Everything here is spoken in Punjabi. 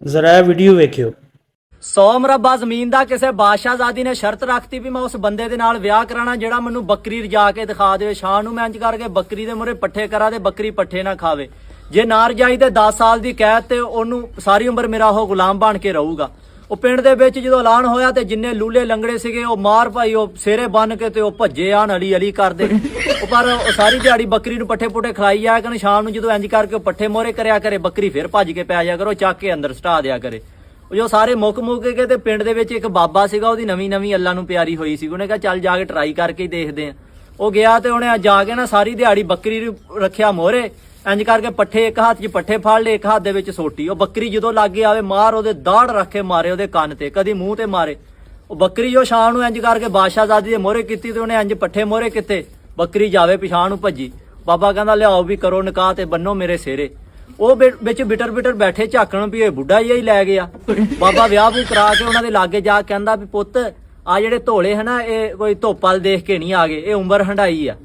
ਜ਼ਰਾ ਇਹ ਵੀਡੀਓ ਵੇਖਿਓ। 100 ਮਰਬਾ ਜ਼ਮੀਨ ਦਾ ਕਿਸੇ ਬਾਦਸ਼ਾਹਜ਼ਾਦੀ ਨੇ ਸ਼ਰਤ ਰੱਖਤੀ ਵੀ ਮੈਂ ਉਸ ਬੰਦੇ ਦੇ ਨਾਲ ਵਿਆਹ ਕਰਾਣਾ ਜਿਹੜਾ ਮੈਨੂੰ ਬੱਕਰੀ ਰਜਾ ਕੇ ਦਿਖਾ ਦੇਵੇ। ਸ਼ਾਮ ਨੂੰ ਮੈਂ ਇੰਜ ਕਰਕੇ ਬੱਕਰੀ ਦੇ ਮੂਹਰੇ ਪੱਠੇ ਕਰਾ ਦੇ, ਬੱਕਰੀ ਪੱਠੇ ਨਾ ਖਾਵੇ। ਜੇ ਨਾ ਰਜਾਈ ਤੇ 10 ਸਾਲ ਦੀ ਕੈਦ ਤੇ ਉਹਨੂੰ ਸਾਰੀ ਉਮਰ ਮੇਰਾ ਉਹ ਗੁਲਾਮ ਬਣ ਕੇ ਰਹੂਗਾ। ਉਹ ਪਿੰਡ ਦੇ ਵਿੱਚ ਜਦੋਂ ਐਲਾਨ ਹੋਇਆ ਤੇ ਜਿੰਨੇ ਲੂਲੇ ਲੰਗੜੇ ਸੀਗੇ ਉਹ ਮਾਰ ਭਾਈ ਉਹ ਸਿਰੇ ਬੰਨ ਕੇ ਤੇ ਉਹ ਭੱਜੇ ਆਣ ਅਲੀ ਅਲੀ ਕਰਦੇ। ਪਰ ਉਹ ਸਾਰੀ ਦਿਹਾੜੀ ਬੱਕਰੀ ਨੂੰ ਪੱਠੇ ਪੁੱਠੇ ਖਿਲਾਈ ਜਾਇਆ ਕਰਨ। ਸ਼ਾਮ ਨੂੰ ਜਦੋਂ ਇੰਜ ਕਰਕੇ ਉਹ ਪੱਠੇ ਮੋਹਰੇ ਕਰਿਆ ਕਰੇ, ਬੱਕਰੀ ਫਿਰ ਭੱਜ ਕੇ ਪੈ ਜਾ ਕਰੋ, ਚੱਕ ਕੇ ਅੰਦਰ ਸਟਾ ਦਿਆ ਕਰੇ। ਉਹ ਜੋ ਸਾਰੇ ਮੁੱਕ ਕੇ ਤੇ ਪਿੰਡ ਦੇ ਵਿੱਚ ਇੱਕ ਬਾਬਾ ਸੀਗਾ, ਉਹਦੀ ਨਵੀਂ ਅੱਲਾ ਨੂੰ ਪਿਆਰੀ ਹੋਈ ਸੀ। ਉਹਨੇ ਕਿਹਾ ਚੱਲ ਜਾ ਕੇ ਟਰਾਈ ਕਰਕੇ ਹੀ ਦੇਖਦੇ ਆ। ਉਹ ਗਿਆ ਤੇ ਉਹਨੇ ਜਾ ਕੇ ਨਾ ਸਾਰੀ ਦਿਹਾੜੀ ਬੱਕਰੀ ਨੂੰ ਰੱਖਿਆ ਮੋਹਰੇ, ਇੰਜ ਕਰਕੇ ਪੱਠੇ ਇੱਕ ਹੱਥ 'ਚ ਪੱਠੇ ਫੜ ਲਏ, ਇੱਕ ਹੱਥ ਦੇ ਵਿੱਚ ਸੋਟੀ। ਉਹ ਬੱਕਰੀ ਜਦੋਂ ਲਾਗੇ ਆਵੇ ਮਾਰ ਉਹਦੇ ਦਾੜ ਰੱਖੇ ਮਾਰੇ, ਉਹਦੇ ਕੰਨ ਤੇ ਕਦੀ ਮੂੰਹ ਤੇ ਮਾਰੇ। ਉਹ ਬੱਕਰੀ ਜੋ ਸ਼ਾਮ ਨੂੰ ਇੰਜ ਕਰਕੇ ਬਾਦਸ਼ਾਹਜ਼ਾਦੀ ਦੇ ਮੋਹਰੇ ਕੀਤੀ ਤੇ ਉਹਨੇ ਇੰਜ ਪੱਠੇ ਮੋਹਰੇ ਕੀਤੇ, ਬੱਕਰੀ ਜਾਵੇ ਪਿਛਾਂ ਨੂੰ ਭੱਜੀ। ਬਾਬਾ ਕਹਿੰਦਾ ਲਿਆਓ ਵੀ ਕਰੋ ਨਿਕਾਹ ਤੇ ਬੰਨੋ ਮੇਰੇ ਸਿਰੇ। ਉਹ ਵਿੱਚ ਬਿਟਰ ਬੈਠੇ ਝਾਕਣ ਵੀ ਇਹ ਬੁੱਢਾ ਹੀ ਲੈ ਗਿਆ। ਬਾਬਾ ਵਿਆਹ ਵੂ ਕਰਾ ਕੇ ਉਹਨਾਂ ਦੇ ਲਾਗੇ ਜਾ ਕੇ ਕਹਿੰਦਾ ਵੀ ਪੁੱਤ ਆ ਜਿਹੜੇ ਧੋਲੇ ਹੈ ਨਾ ਇਹ ਕੋਈ ਧੋਪਲ ਦੇਖ ਕੇ ਨਹੀਂ ਆ ਗਏ, ਇਹ ਉਮਰ ਹੰਡਾਈ ਆ।